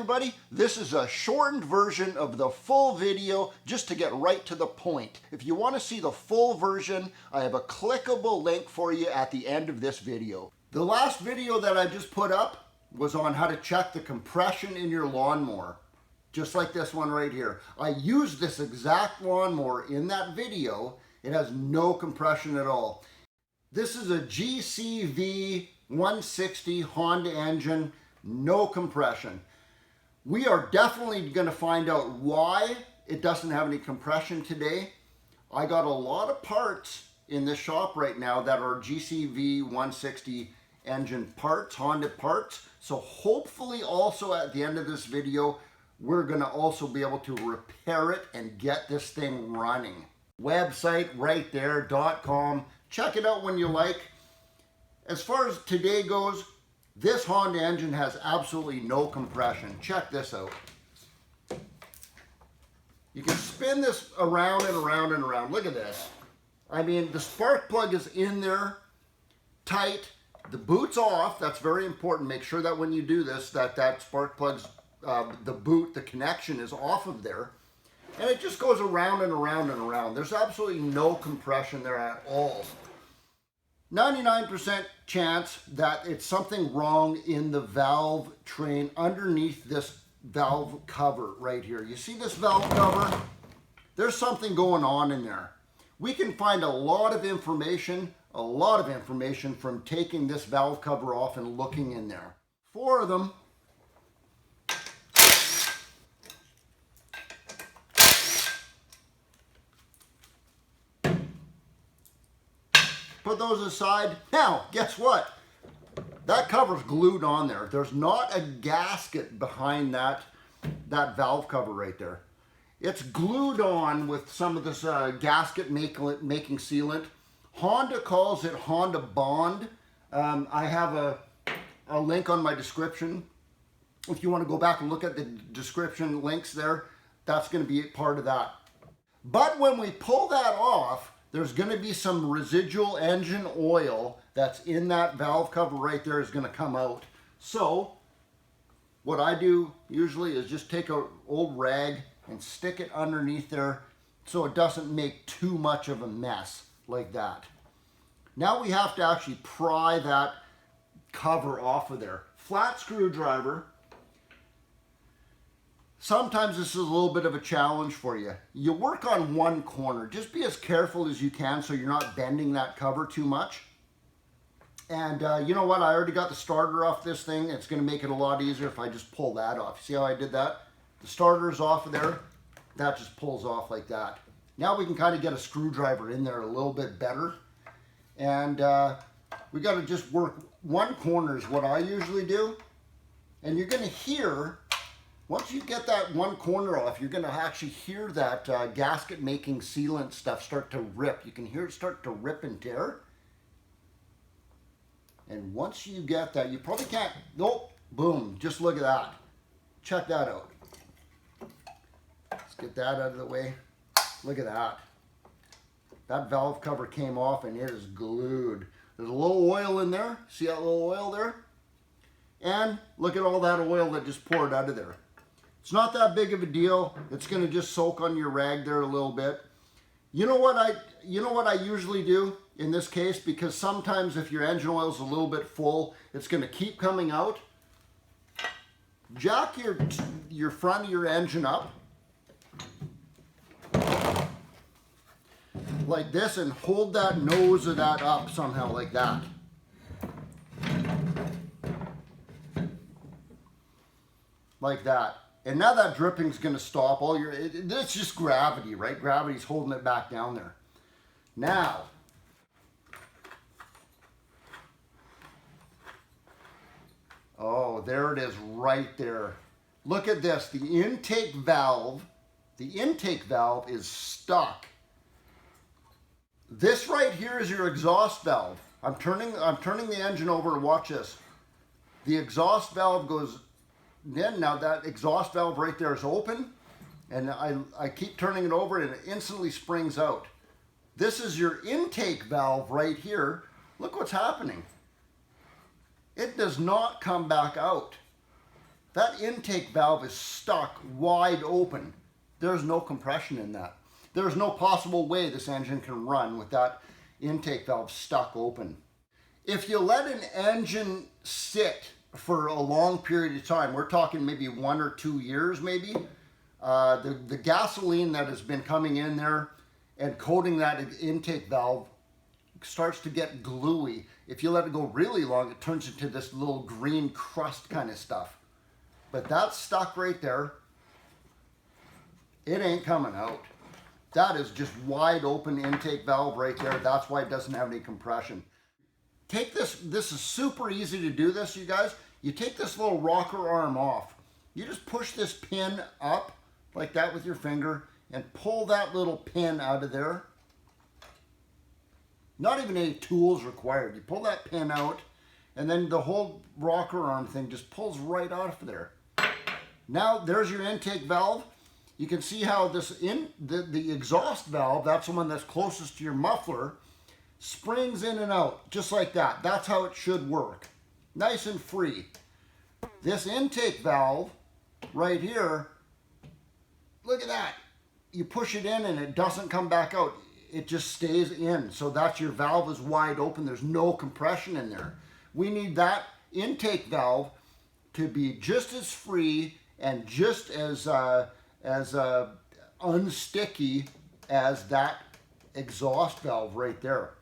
everybody, this is a shortened version of the full video just to get right to the point. If you want to see the full version, I have a clickable link for you at the end of this video. The last video that I just put up was on how to check the compression in your lawnmower. Just like this one right here. I used this exact lawnmower in that video. It has no compression at all. This is a GCV 160 Honda engine, no compression. We are definitely going to find out why it doesn't have any compression today. I got a lot of parts in this shop right now that are GCV 160 engine parts, Honda parts. So hopefully also at the end of this video, we're going to also be able to repair it and get this thing running. Website right there, .com. Check it out when you like. As far as today goes, this Honda engine has absolutely no compression. Check this out. You can spin this around and around and around. Look at this. I mean, the spark plug is in there, tight. The boot's off. That's very important. Make sure that when you do this, that spark plug's, the boot, the connection is off of there. And it just goes around and around and around. There's absolutely no compression there at all. 99% chance that it's something wrong in the valve train underneath this valve cover right here. You see this valve cover? There's something going on in there. We can find a lot of information from taking this valve cover off and looking in there. 4 of them. Put those aside. Now, guess what? That cover's glued on there. There's not a gasket behind that valve cover right there. It's glued on with some of this gasket making sealant. Honda calls it Honda Bond. I have a link on my description. If you want to go back and look at the description links there, that's going to be part of that. But when we pull that off, there's going to be some residual engine oil that's in that valve cover right there is going to come out. So what I do usually is just take an old rag and stick it underneath there so it doesn't make too much of a mess like that. Now we have to actually pry that cover off of there. Flat screwdriver. Sometimes this is a little bit of a challenge for you. You work on one corner. Just be as careful as you can so you're not bending that cover too much. And you know what? I already got the starter off this thing. It's going to make it a lot easier if I just pull that off. See how I did that? The starter's off of there. That just pulls off like that. Now we can kind of get a screwdriver in there a little bit better. And we got to just work one corner is what I usually do. And you're going to hear... Once you get that one corner off, you're going to actually hear that gasket making sealant stuff start to rip. You can hear it start to rip and tear. And once you get that, you probably can't, nope, boom, just look at that. Check that out. Let's get that out of the way. Look at that. That valve cover came off and it is glued. There's a little oil in there. See that little oil there? And look at all that oil that just poured out of there. It's not that big of a deal. It's going to just soak on your rag there a little bit. You know what I usually do in this case, because sometimes if your engine oil is a little bit full, it's going to keep coming out. Jack your front of your engine up like this and hold that nose of that up somehow like that. Like that. And now that dripping's going to stop. It's just gravity, right? Gravity's holding it back down there. Now, oh, there it is right there. Look at this. The intake valve is stuck. This right here is your exhaust valve. I'm turning the engine over and watch this. The exhaust valve goes in. Now that exhaust valve right there is open, and I keep turning it over and it instantly springs out. This is your intake valve right here. Look what's happening. It does not come back out. That intake valve is stuck wide open. There's no compression in that. There's no possible way this engine can run with that intake valve stuck open. If you let an engine sit for a long period of time, we're talking maybe 1 or 2 years maybe, the gasoline that has been coming in there and coating that intake valve starts to get gluey. If you let it go really long, it turns into this little green crust kind of stuff. But that's stuck right there. It ain't coming out. That is just wide open intake valve right there. That's why it doesn't have any compression. Take this is super easy to do this, you guys. You take this little rocker arm off. You just push this pin up like that with your finger and pull that little pin out of there. Not even any tools required. You pull that pin out and then the whole rocker arm thing just pulls right out of there. Now there's your intake valve. You can see how the exhaust valve, that's the one that's closest to your muffler, springs in and out just like that. That's how it should work. Nice and free. This intake valve right here, look at that. You push it in and it doesn't come back out. It just stays in. So that's your valve is wide open. There's no compression in there. We need that intake valve to be just as free and just as unsticky as that exhaust valve right there.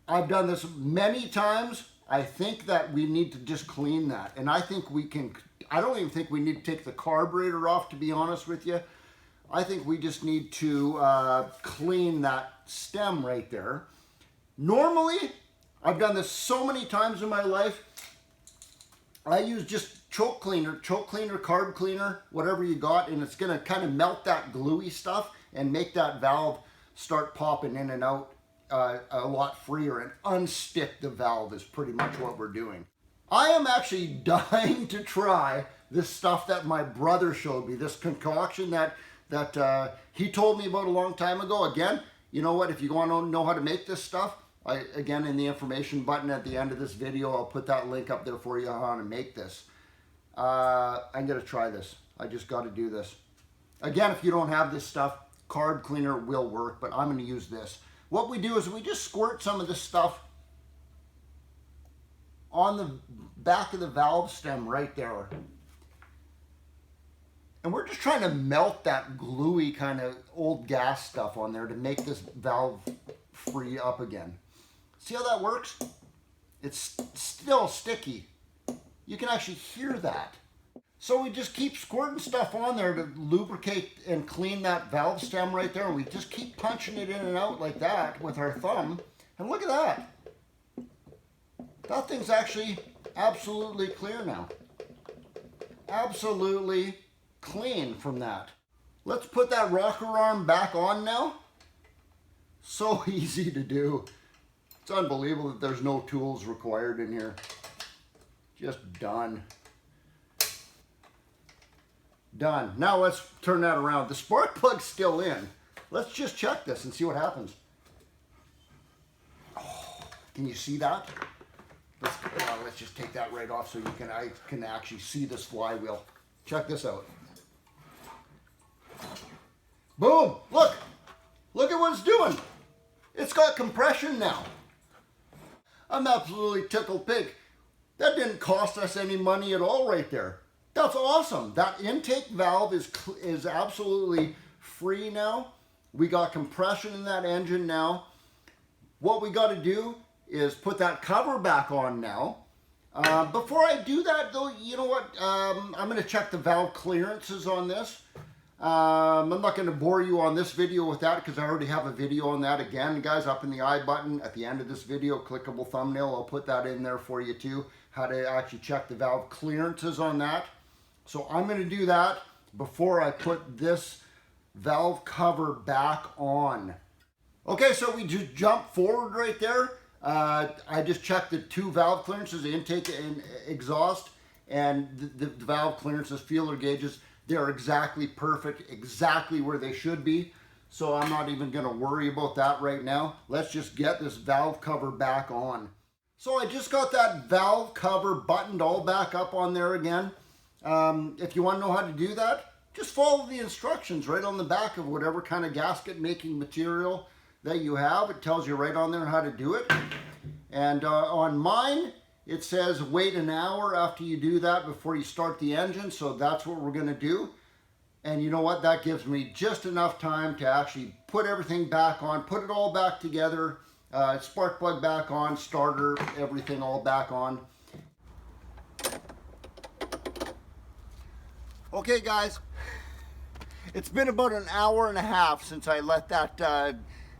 I've done this many times. I think that we need to just clean that. And I think we can, I don't even think we need to take the carburetor off, to be honest with you. I think we just need to clean that stem right there. Normally, I've done this so many times in my life, I use just choke cleaner, carb cleaner, whatever you got, and it's gonna kind of melt that gluey stuff and make that valve start popping in and out a lot freer, and unstick the valve is pretty much what we're doing. I am actually dying to try this stuff that my brother showed me, this concoction that he told me about a long time ago. Again, you know what, if you want to know how to make this stuff, again, in the information button at the end of this video, I'll put that link up there for you on how to make this. I'm gonna try this. I just got to do this. Again, if you don't have this stuff, carb cleaner will work, but I'm gonna use this. What we do is we just squirt some of this stuff on the back of the valve stem right there. And we're just trying to melt that gluey kind of old gas stuff on there to make this valve free up again. See how that works? It's still sticky. You can actually hear that. So we just keep squirting stuff on there to lubricate and clean that valve stem right there. We just keep punching it in and out like that with our thumb. And look at that. That thing's actually absolutely clear now. Absolutely clean from that. Let's put that rocker arm back on now. So easy to do. It's unbelievable that there's no tools required in here. Just done. Done. Now let's turn that around. The spark plug's still in. Let's just check this and see what happens. Oh, can you see that? Let's just take that right off so I can actually see this flywheel. Check this out. Boom! Look! Look at what it's doing. It's got compression now. I'm absolutely tickled pink. That didn't cost us any money at all right there. That's awesome. That intake valve is absolutely free now. We got compression in that engine now. What we got to do is put that cover back on now. Before I do that though, you know what? I'm going to check the valve clearances on this. I'm not going to bore you on this video with that because I already have a video on that. Again, guys, up in the I button at the end of this video, clickable thumbnail, I'll put that in there for you too, how to actually check the valve clearances on that. So I'm going to do that before I put this valve cover back on. Okay, so we just jump forward right there. I just checked the two valve clearances, the intake and exhaust, and the valve clearances, feeler gauges. They're exactly perfect, exactly where they should be. So I'm not even going to worry about that right now. Let's just get this valve cover back on. So I just got that valve cover buttoned all back up on there again. If you want to know how to do that, just follow the instructions right on the back of whatever kind of gasket making material that you have. It tells you right on there how to do it. And on mine, it says wait an hour after you do that before you start the engine. So that's what we're going to do. And you know what? That gives me just enough time to actually put everything back on, put it all back together. Spark plug back on, starter, everything all back on. Okay guys, it's been about an hour and a half since I let that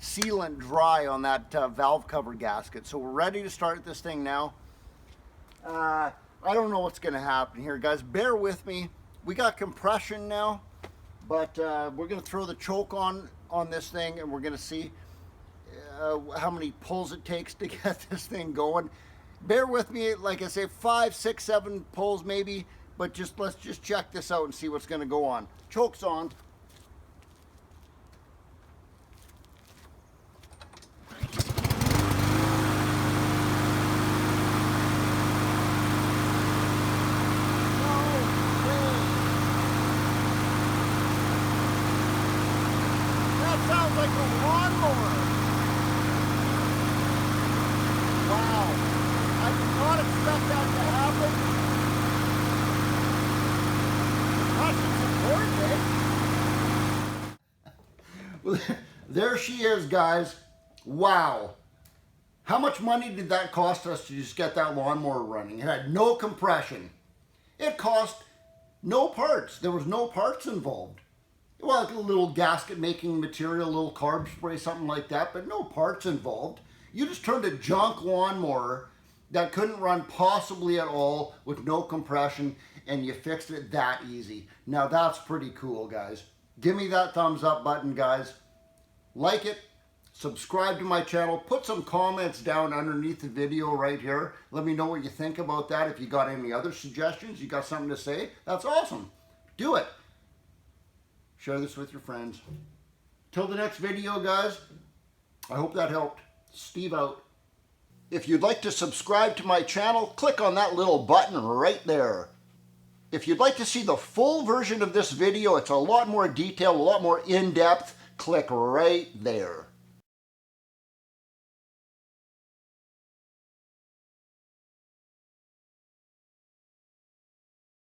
sealant dry on that valve cover gasket. So we're ready to start this thing now. I don't know what's gonna happen here, guys. Bear with me. We got compression now, but we're gonna throw the choke on this thing and we're gonna see how many pulls it takes to get this thing going. Bear with me, like I say, 5, 6, 7 pulls maybe, but let's just check this out and see what's going to go on. Choke's on. That sounds like a lawnmower. Wow, I did not expect that to happen. Well, there she is, guys. Wow. How much money did that cost us to just get that lawnmower running? It had no compression. It cost no parts. There was no parts involved. Well, like a little gasket making material, a little carb spray, something like that, but no parts involved. You just turned a junk lawnmower that couldn't run possibly at all with no compression, and you fixed it that easy. Now that's pretty cool, guys. Give me that thumbs up button, guys. Like it, subscribe to my channel, put some comments down underneath the video right here. Let me know what you think about that. If you got any other suggestions, you got something to say, that's awesome. Do it. Share this with your friends. Till the next video, guys, I hope that helped. Steve out. If you'd like to subscribe to my channel, click on that little button right there. If you'd like to see the full version of this video, it's a lot more detailed, a lot more in-depth, click right there.